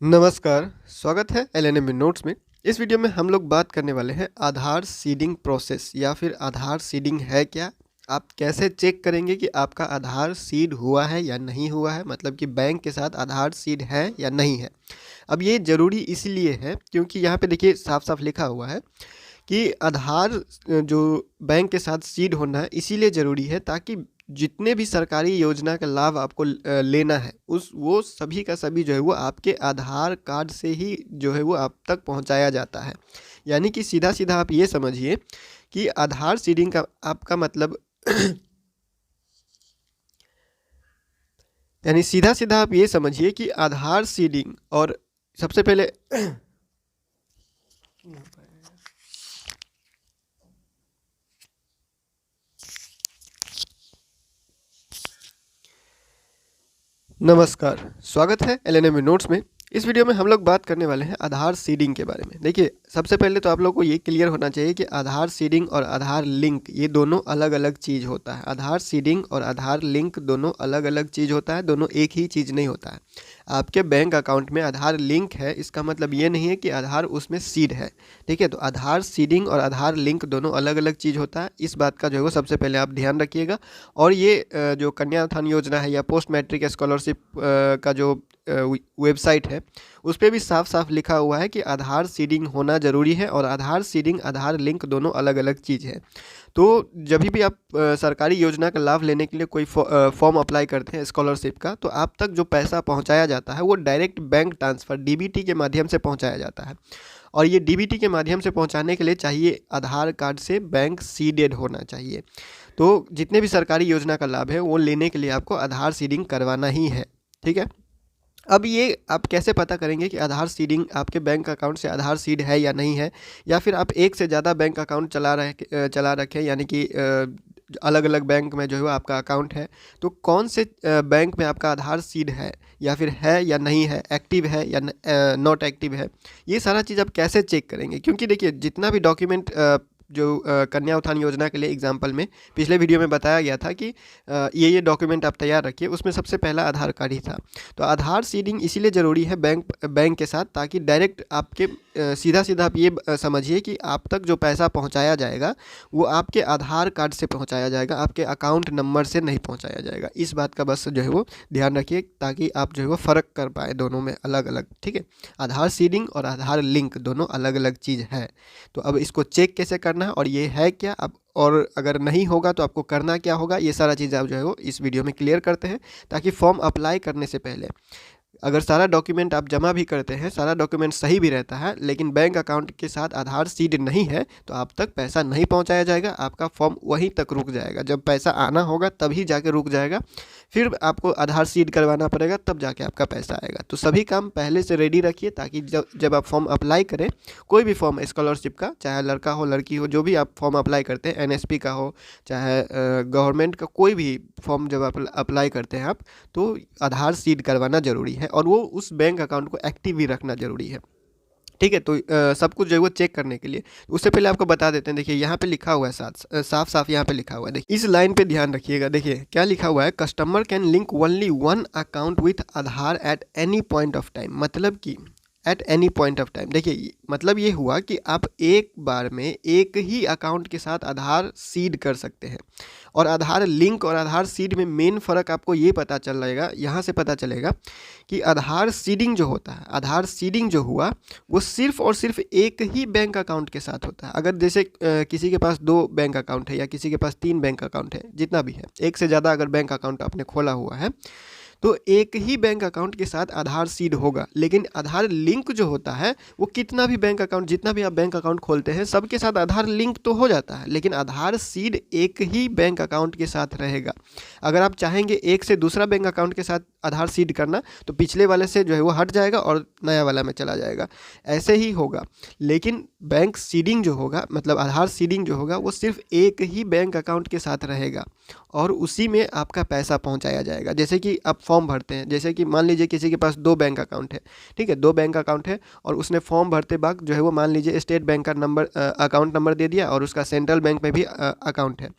नमस्कार, स्वागत है एलएनएम नोट्स में। इस वीडियो में हम लोग बात करने वाले हैं आधार सीडिंग प्रोसेस या फिर आधार सीडिंग है क्या? आप कैसे चेक करेंगे कि आपका आधार सीड हुआ है या नहीं हुआ है, मतलब कि बैंक के साथ आधार सीड है या नहीं है। अब ये ज़रूरी इसलिए है क्योंकि यहाँ पे देखिए साफ-साफ लिखा हुआ है कि आधार जो बैंक के साथ सीड होना है इसीलिए ज़रूरी है ताकि जितने भी सरकारी योजना का लाभ आपको लेना है उस वो सभी का सभी जो है वो आपके आधार कार्ड से ही जो है वो आप तक पहुंचाया जाता है। यानी कि सीधा सीधा आप ये समझिए कि आधार सीडिंग का आपका मतलब यानी सीधा सीधा आप ये समझिए कि आधार सीडिंग और सबसे पहले नमस्कार, स्वागत है एलएनएम नोट्स में। इस वीडियो में हम लोग बात करने वाले हैं आधार सीडिंग के बारे में। देखिए, सबसे पहले तो आप लोगों को ये क्लियर होना चाहिए कि आधार सीडिंग और आधार लिंक ये दोनों अलग-अलग चीज़ होता है। आधार सीडिंग और आधार लिंक दोनों अलग-अलग चीज़ होता है, दोनों एक ही चीज़ नहीं होता है। आपके बैंक अकाउंट में आधार लिंक है, इसका मतलब ये नहीं है कि आधार उसमें सीड है, ठीक है? तो आधार सीडिंग और आधार लिंक दोनों अलग-अलग चीज़ होता है। इस बात का जो है वो सबसे पहले आप ध्यान रखिएगा। और ये जो कन्या उत्थान योजना है या पोस्ट मैट्रिक स्कॉलरशिप का जो वेबसाइट है उस पे भी साफ साफ लिखा हुआ है कि आधार सीडिंग होना ज़रूरी है और आधार सीडिंग आधार लिंक दोनों अलग अलग चीज़ है। तो जब भी आप सरकारी योजना का लाभ लेने के लिए कोई फॉर्म अप्लाई करते हैं स्कॉलरशिप का, तो आप तक जो पैसा पहुंचाया जाता है वो डायरेक्ट बैंक ट्रांसफ़र डीबीटी के माध्यम से पहुंचाया जाता है। और ये डीबीटी के माध्यम से पहुंचाने के लिए चाहिए आधार कार्ड से बैंक सीडेड होना चाहिए। तो जितने भी सरकारी योजना का लाभ है वो लेने के लिए आपको आधार सीडिंग करवाना ही है, ठीक है? अब ये आप कैसे पता करेंगे कि आधार सीडिंग आपके बैंक अकाउंट से आधार सीड है या नहीं है, या फिर आप एक से ज़्यादा बैंक अकाउंट चला रखें, यानी कि अलग अलग बैंक में जो है वो आपका अकाउंट है, तो कौन से बैंक में आपका आधार सीड है या फिर है या नहीं है, एक्टिव है या नॉट एक्टिव है, ये सारा चीज़ आप कैसे चेक करेंगे? क्योंकि देखिए जितना भी डॉक्यूमेंट जो कन्या उत्थान योजना के लिए एग्जाम्पल में पिछले वीडियो में बताया गया था कि ये डॉक्यूमेंट आप तैयार रखिए, उसमें सबसे पहला आधार कार्ड ही था। तो आधार सीडिंग इसीलिए ज़रूरी है बैंक के साथ, ताकि डायरेक्ट आपके सीधा सीधा आप ये समझिए कि आप तक जो पैसा पहुंचाया जाएगा वो आपके आधार कार्ड से पहुंचाया जाएगा, आपके अकाउंट नंबर से नहीं पहुंचाया जाएगा। इस बात का बस जो है वो ध्यान रखिए ताकि आप जो है वो फ़र्क कर पाए दोनों में अलग अलग, ठीक है? आधार सीडिंग और आधार लिंक दोनों अलग अलग चीज़ है। तो अब इसको चेक कैसे करना है और ये है क्या, अब और अगर नहीं होगा तो आपको करना क्या होगा, ये सारा चीज़ आप जो है वो इस वीडियो में क्लियर करते हैं, ताकि फॉर्म अप्लाई करने से पहले अगर सारा डॉक्यूमेंट आप जमा भी करते हैं, सारा डॉक्यूमेंट सही भी रहता है, लेकिन बैंक अकाउंट के साथ आधार सीड नहीं है, तो आप तक पैसा नहीं पहुंचाया जाएगा, आपका फॉर्म वहीं तक रुक जाएगा। जब पैसा आना होगा तभी जाके रुक जाएगा, फिर आपको आधार सीड करवाना पड़ेगा, तब जाके आपका पैसा आएगा। तो सभी काम पहले से रेडी रखिए, ताकि जब आप फॉर्म अप्लाई करें, कोई भी फॉर्म स्कॉलरशिप का, चाहे लड़का हो लड़की हो, जो भी आप फॉर्म अप्लाई करते हैं, एनएसपी का हो चाहे गवर्नमेंट का कोई भी फॉर्म जब आप अप्लाई करते हैं आप, तो आधार सीड करवाना ज़रूरी है और वो उस बैंक अकाउंट को एक्टिव भी रखना ज़रूरी है, ठीक है? तो सब कुछ जो है वो चेक करने के लिए उससे पहले आपको बता देते हैं। देखिए यहाँ पे लिखा हुआ है, साफ साफ यहाँ पे लिखा हुआ है, देखिए इस लाइन पे ध्यान रखिएगा। देखिए क्या लिखा हुआ है, customer can link only one account with Aadhaar at any point of time, मतलब कि at any point of time. देखिए मतलब ये हुआ कि आप एक बार में एक ही अकाउंट के साथ आधार सीड कर सकते हैं। और आधार लिंक और आधार सीड में मेन फ़र्क आपको ये पता चल जाएगा, यहाँ से पता चलेगा कि आधार सीडिंग जो होता है, आधार सीडिंग जो हुआ वो सिर्फ़ और सिर्फ एक ही बैंक अकाउंट के साथ होता है। अगर जैसे किसी के पास 2 बैंक अकाउंट है या किसी के पास 3 बैंक अकाउंट है, जितना भी है, एक से ज़्यादा अगर बैंक अकाउंट आपने खोला हुआ है, तो एक ही बैंक अकाउंट के साथ आधार सीड होगा। लेकिन आधार लिंक जो होता है वो कितना भी बैंक अकाउंट, जितना भी आप बैंक अकाउंट खोलते हैं, सबके साथ आधार लिंक तो हो जाता है, लेकिन आधार सीड एक ही बैंक अकाउंट के साथ रहेगा। अगर आप चाहेंगे एक से दूसरा बैंक अकाउंट के साथ आधार सीड करना, तो पिछले वाले से जो है वो हट जाएगा और नया वाला में चला जाएगा, ऐसे ही होगा। लेकिन बैंक सीडिंग जो होगा, मतलब आधार सीडिंग जो होगा, वो सिर्फ एक ही बैंक अकाउंट के साथ रहेगा और उसी में आपका पैसा पहुंचाया जाएगा। जैसे कि आप फॉर्म भरते हैं, जैसे कि मान लीजिए किसी के पास 2 बैंक अकाउंट है, ठीक है? 2 बैंक अकाउंट है और उसने फॉर्म भरते वक्त जो है वो मान लीजिए स्टेट बैंक का नंबर अकाउंट नंबर दे दिया और उसका सेंट्रल बैंक में भी अकाउंट है।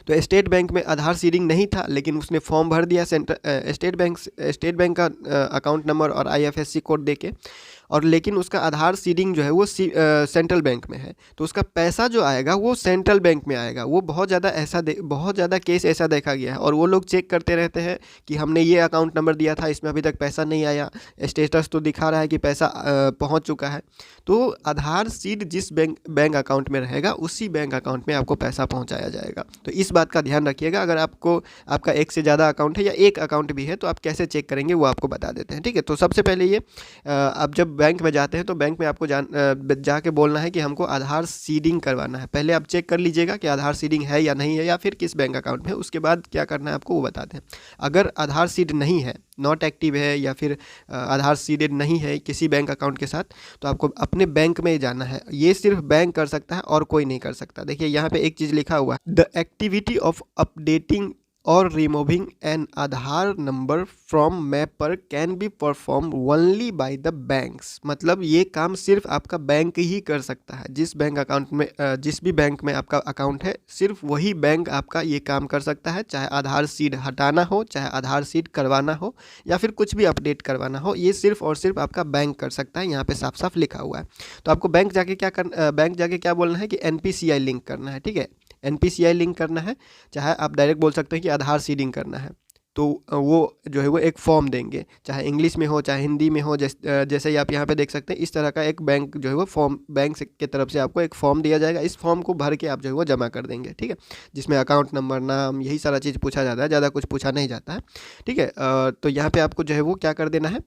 तो स्टेट बैंक में आधार सीडिंग नहीं था, लेकिन उसने फॉर्म भर दिया स्टेट बैंक का अकाउंट नंबर और आईएफएससी कोड देके, और लेकिन उसका आधार सीडिंग जो है वो सेंट्रल बैंक में है, तो उसका पैसा जो आएगा वो सेंट्रल बैंक में आएगा। वो बहुत ज़्यादा केस ऐसा देखा गया है, और वो लोग चेक करते रहते हैं कि हमने ये अकाउंट नंबर दिया था, इसमें अभी तक पैसा नहीं आया, स्टेटस तो दिखा रहा है कि पैसा पहुंच चुका है। तो आधार सीड जिस बैंक अकाउंट में रहेगा उसी बैंक अकाउंट में आपको पैसा पहुंचाया जाएगा। तो इस बात का ध्यान रखिएगा। अगर आपका एक से ज़्यादा अकाउंट है या एक अकाउंट भी है तो आप कैसे चेक करेंगे वो आपको बता देते हैं, ठीक है। तो सबसे पहले ये आप जब बैंक में जाते हैं तो बैंक में आपको जाके बोलना है कि हमको आधार सीडिंग करवाना है। पहले आप चेक कर लीजिएगा कि आधार सीडिंग है या नहीं है, या फिर किस बैंक अकाउंट में। उसके बाद क्या करना है आपको वो बताते हैं। अगर आधार सीड नहीं है, नॉट एक्टिव है, या फिर आधार सीडेड नहीं है किसी बैंक अकाउंट के साथ, तो आपको अपने बैंक में ही जाना है। ये सिर्फ बैंक कर सकता है और कोई नहीं कर सकता। देखिए यहाँ पे एक चीज़ लिखा हुआ है, द एक्टिविटी ऑफ अपडेटिंग और removing an Aadhaar number from map पर can be perform only by the banks. मतलब ये काम सिर्फ आपका बैंक ही कर सकता है। जिस भी बैंक में आपका अकाउंट है, सिर्फ वही बैंक आपका ये काम कर सकता है। चाहे आधार सीड हटाना हो, चाहे आधार सीड करवाना हो, या फिर कुछ भी अपडेट करवाना हो, ये सिर्फ और सिर्फ आपका बैंक कर सकता है। यहाँ पे साफ साफ लिखा हुआ है। तो आपको बैंक जाके क्या बोलना है कि NPCI लिंक करना है, ठीक है। NPCI लिंक करना है, चाहे आप डायरेक्ट बोल सकते हैं कि आधार सीडिंग करना है। तो वो जो है वो एक फॉर्म देंगे, चाहे इंग्लिश में हो चाहे हिंदी में हो। जैसे ही आप यहाँ पे देख सकते हैं, इस तरह का एक बैंक जो है वो फॉर्म बैंक की तरफ से आपको एक फॉर्म दिया जाएगा। इस फॉर्म को भर के आप जो है वो जमा कर देंगे, ठीक है। जिसमें अकाउंट नंबर, नाम, यही सारा चीज़ पूछा जाता है, ज़्यादा कुछ पूछा नहीं जाता है, ठीक है। तो यहाँ पर आपको जो है वो क्या कर देना है,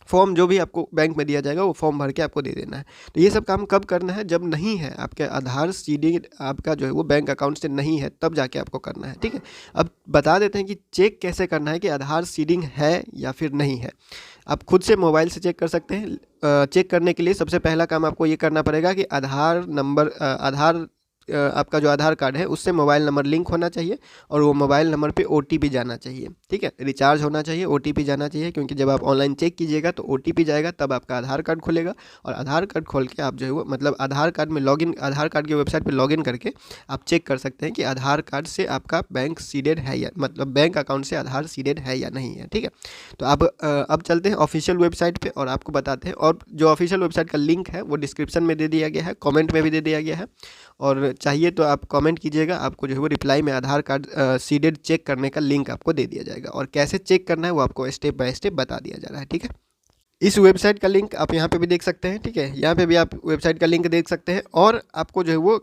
फॉर्म जो भी आपको बैंक में दिया जाएगा वो फॉर्म भर के आपको दे देना है। तो ये सब काम कब करना है, जब नहीं है आपके आधार सीडिंग, आपका जो है वो बैंक अकाउंट से नहीं है, तब जाके आपको करना है, ठीक है। अब बता देते हैं कि चेक कैसे करना है कि आधार सीडिंग है या फिर नहीं है। आप खुद से मोबाइल से चेक कर सकते हैं। चेक करने के लिए सबसे पहला काम आपको ये करना पड़ेगा कि आपका जो आधार कार्ड है उससे मोबाइल नंबर लिंक होना चाहिए, और वो मोबाइल नंबर पे OTP जाना चाहिए, ठीक है। रिचार्ज होना चाहिए, OTP जाना चाहिए, क्योंकि जब आप ऑनलाइन चेक कीजिएगा तो OTP जाएगा, तब आपका आधार कार्ड खुलेगा। और आधार कार्ड खोल के आप जो है वो मतलब आधार कार्ड की वेबसाइट पे लॉगिन करके आप चेक कर सकते हैं कि आधार कार्ड से आपका बैंक सीडेड है या मतलब बैंक अकाउंट से आधार सीडेड है या नहीं है, ठीक है। तो अब चलते हैं ऑफिशियल वेबसाइट पर और आपको बताते हैं। और जो ऑफिशियल वेबसाइट का लिंक है वो डिस्क्रिप्शन में दे दिया गया है, कॉमेंट में भी दे दिया गया है, और चाहिए तो आप कमेंट कीजिएगा। आपको जो है वो रिप्लाई में आधार कार्ड सीडेड चेक करने का लिंक आपको दे दिया जाएगा, और कैसे चेक करना है वो आपको स्टेप बाय स्टेप बता दिया जा रहा है, ठीक है। इस वेबसाइट का लिंक आप यहाँ पे भी देख सकते हैं, ठीक है। यहाँ पे भी आप वेबसाइट का लिंक देख सकते हैं, और आपको जो है वो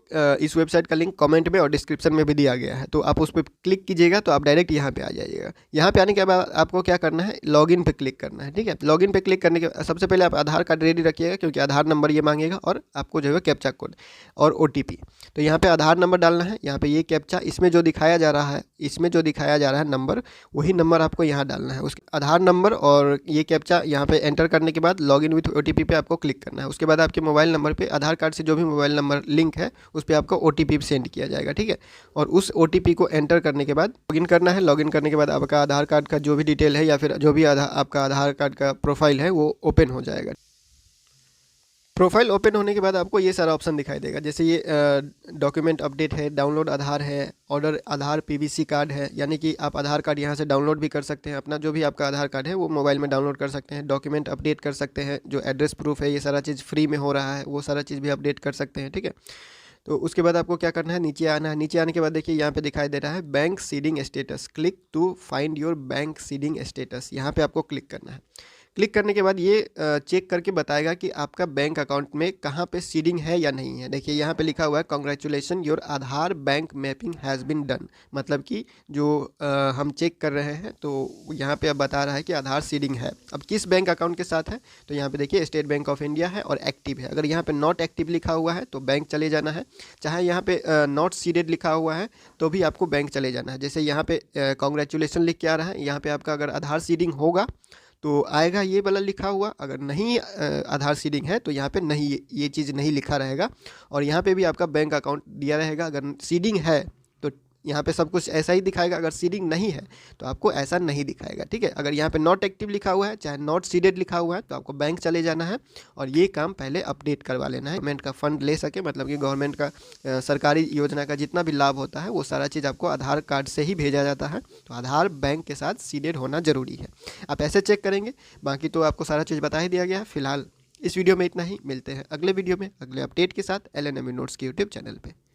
इस वेबसाइट का लिंक कमेंट में और डिस्क्रिप्शन में भी दिया गया है। तो आप उस पर क्लिक कीजिएगा तो आप डायरेक्ट यहाँ पे आ जाइएगा। यहाँ पे आने के बाद आपको क्या करना है, लॉगिन पे क्लिक करना है, ठीक है। लॉगिन पे क्लिक करने के सबसे पहले आप आधार कार्ड रेडी रखिएगा, क्योंकि आधार नंबर ये मांगेगा, और आपको जो है कैप्चा कोड और OTP। तो यहाँ पे आधार नंबर डालना है, यहाँ पे ये कैप्चा, इसमें जो दिखाया जा रहा है नंबर, वही नंबर आपको यहाँ डालना है। उसके आधार नंबर और ये कैप्चा यहाँ पे एंटर करने के बाद लॉगिन विथ OTP पे आपको क्लिक करना है। उसके बाद आपके मोबाइल नंबर पे आधार कार्ड से जो भी मोबाइल नंबर लिंक है उस पर आपको OTP सेंड किया जाएगा, ठीक है। और उस OTP को एंटर करने के बाद लॉगिन करना है। लॉगिन करने के बाद आपका आधार कार्ड का जो भी डिटेल है, या फिर जो भी आपका आधार कार्ड का प्रोफाइल है वो ओपन हो जाएगा। प्रोफाइल ओपन होने के बाद आपको ये सारा ऑप्शन दिखाई देगा, जैसे ये डॉक्यूमेंट अपडेट है, डाउनलोड आधार है, ऑर्डर आधार PVC कार्ड है, यानी कि आप आधार कार्ड यहाँ से डाउनलोड भी कर सकते हैं। अपना जो भी आपका आधार कार्ड है वो मोबाइल में डाउनलोड कर सकते हैं। डॉक्यूमेंट अपडेट कर सकते हैं, जो एड्रेस प्रूफ है, ये सारा चीज़ फ्री में हो रहा है, वो सारा चीज़ भी अपडेट कर सकते हैं, ठीक है। तो उसके बाद आपको क्या करना है, नीचे आना है। नीचे आने के बाद देखिए यहाँ पे दिखाई दे रहा है bank seeding status, click to find your bank seeding status. यहाँ पे आपको क्लिक करना है। क्लिक करने के बाद ये चेक करके बताएगा कि आपका बैंक अकाउंट में कहाँ पे सीडिंग है या नहीं है। देखिए यहाँ पे लिखा हुआ है congratulation your Aadhaar bank mapping has been done, मतलब कि जो हम चेक कर रहे हैं तो यहाँ पे अब बता रहा है कि आधार सीडिंग है। अब किस बैंक अकाउंट के साथ है, तो यहाँ पे देखिए स्टेट बैंक ऑफ इंडिया है और एक्टिव है। अगर यहाँ पे नॉट एक्टिव लिखा हुआ है तो बैंक चले जाना है, चाहे यहाँ पे नॉट सीडेड लिखा हुआ है तो भी आपको बैंक चले जाना है। जैसे यहाँ पे कॉन्ग्रेचुलेसन लिख के आ रहा है, यहाँ पे आपका अगर आधार सीडिंग होगा तो आएगा ये वाला लिखा हुआ, अगर नहीं आधार सीडिंग है तो यहाँ पे नहीं, ये चीज़ नहीं लिखा रहेगा। और यहाँ पे भी आपका बैंक अकाउंट दिया रहेगा। अगर सीडिंग है तो यहाँ पे सब कुछ ऐसा ही दिखाएगा। अगर सीडिंग नहीं है तो आपको ऐसा नहीं दिखाएगा, ठीक है। अगर यहाँ पे नॉट एक्टिव लिखा हुआ है, चाहे नॉट सीडेड लिखा हुआ है, तो आपको बैंक चले जाना है और ये काम पहले अपडेट करवा लेना है। गवर्नमेंट का फंड ले सके, मतलब कि गवर्नमेंट का सरकारी योजना का जितना भी लाभ होता है वो सारा चीज़ आपको आधार कार्ड से ही भेजा जाता है। तो आधार बैंक के साथ सीडेड होना ज़रूरी है। आप ऐसे चेक करेंगे। बाकी तो आपको सारा चीज़ बता ही दिया गया है। फिलहाल इस वीडियो में इतना ही। मिलते हैं अगले वीडियो में अगले अपडेट के साथ LNME नोट्स के यूट्यूब चैनल पे।